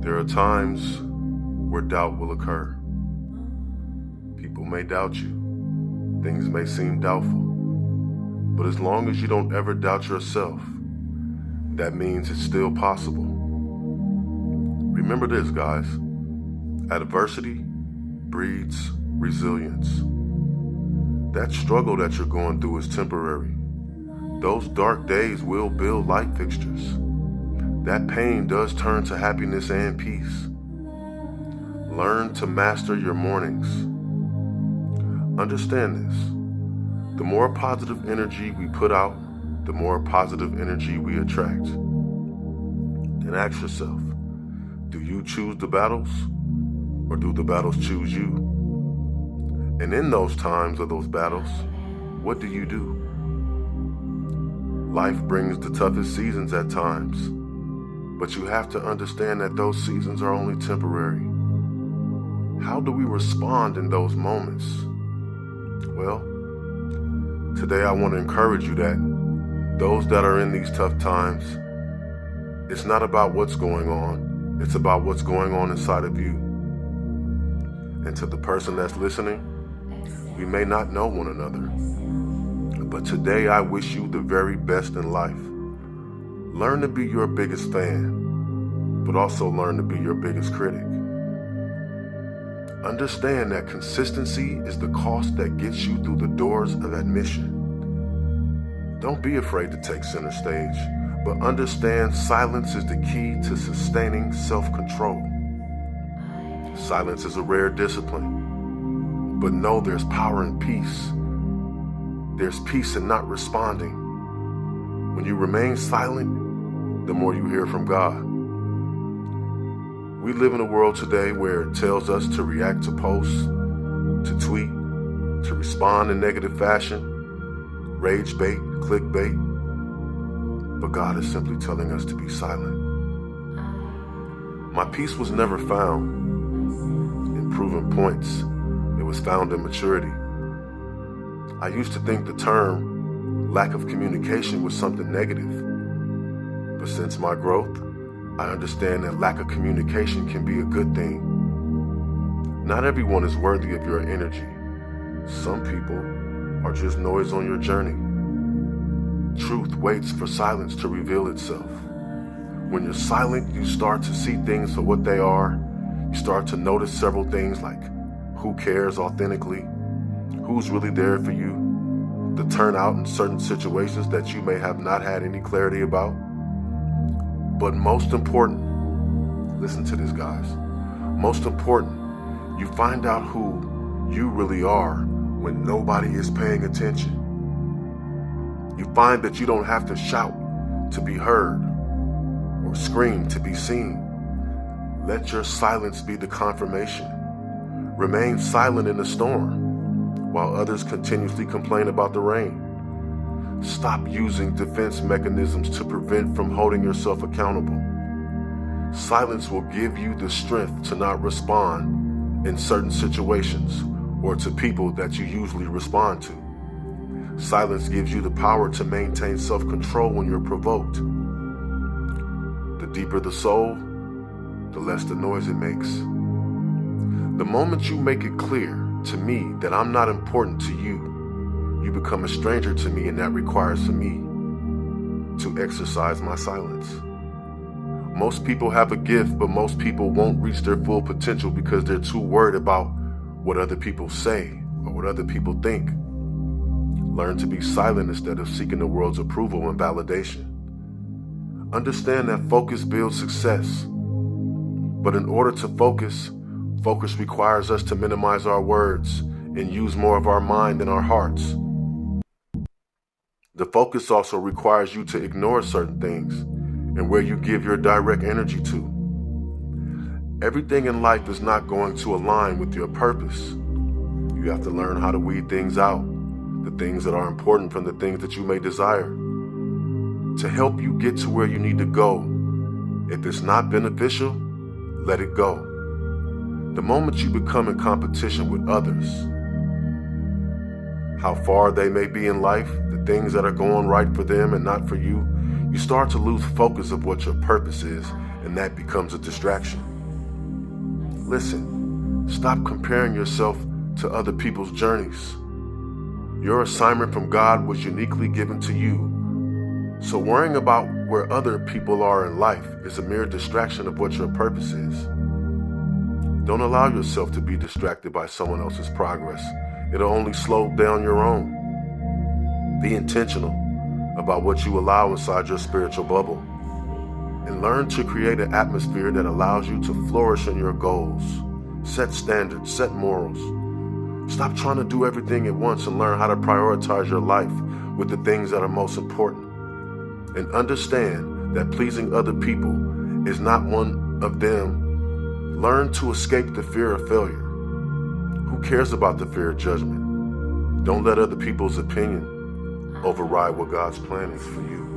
There are times where doubt will occur. People may doubt you. Things may seem doubtful. But as long as you don't ever doubt yourself, that means it's still possible. Remember this, guys. Adversity breeds resilience. That struggle that you're going through is temporary. Those dark days will build light fixtures. That pain does turn to happiness and peace. Learn to master your mornings. Understand this. The more positive energy we put out, the more positive energy we attract. Then ask yourself, do you choose the battles or do the battles choose you? And in those times of those battles, what do you do? Life brings the toughest seasons at times, but you have to understand that those seasons are only temporary. How do we respond in those moments? Well, today I want to encourage you that those that are in these tough times, it's not about what's going on, it's about what's going on inside of you. And to the person that's listening, we may not know one another, but today I wish you the very best in life. Learn to be your biggest fan, but also learn to be your biggest critic. Understand that consistency is the cost that gets you through the doors of admission. Don't be afraid to take center stage, but understand silence is the key to sustaining self-control. Silence is a rare discipline, but know there's power in peace. There's peace in not responding. When you remain silent, the more you hear from God. We live in a world today where it tells us to react to posts, to tweet, to respond in negative fashion, rage bait, clickbait. But God is simply telling us to be silent. My peace was never found in proving points. It was found in maturity. I used to think the term lack of communication was something negative. But since my growth, I understand that lack of communication can be a good thing. Not everyone is worthy of your energy. Some people are just noise on your journey. Truth waits for silence to reveal itself. When you're silent, you start to see things for what they are. You start to notice several things like who cares authentically, who's really there for you, the turnout in certain situations that you may have not had any clarity about. But most important, listen to this, guys. Most important, you find out who you really are when nobody is paying attention. You find that you don't have to shout to be heard or scream to be seen. Let your silence be the confirmation. Remain silent in the storm while others continuously complain about the rain. Stop using defense mechanisms to prevent from holding yourself accountable. Silence will give you the strength to not respond in certain situations or to people that you usually respond to. Silence gives you the power to maintain self-control when you're provoked. The deeper the soul, the less the noise it makes. The moment you make it clear to me that I'm not important to you, you become a stranger to me, and that requires for me to exercise my silence. Most people have a gift, but most people won't reach their full potential because they're too worried about what other people say or what other people think. Learn to be silent instead of seeking the world's approval and validation. Understand that focus builds success. But in order to focus requires us to minimize our words and use more of our mind than our hearts. The focus also requires you to ignore certain things and where you give your direct energy to. Everything in life is not going to align with your purpose. You have to learn how to weed things out, the things that are important from the things that you may desire. To help you get to where you need to go, if it's not beneficial, let it go. The moment you become in competition with others, how far they may be in life, the things that are going right for them and not for you, you start to lose focus of what your purpose is, and that becomes a distraction. Listen, stop comparing yourself to other people's journeys. Your assignment from God was uniquely given to you. So worrying about where other people are in life is a mere distraction of what your purpose is. Don't allow yourself to be distracted by someone else's progress. It'll only slow down your own. Be intentional about what you allow inside your spiritual bubble, and learn to create an atmosphere that allows you to flourish in your goals. Set standards, set morals. Stop trying to do everything at once and learn how to prioritize your life with the things that are most important. And understand that pleasing other people is not one of them. Learn to escape the fear of failure. Who cares about the fear of judgment? Don't let other people's opinion override what God's plan is for you.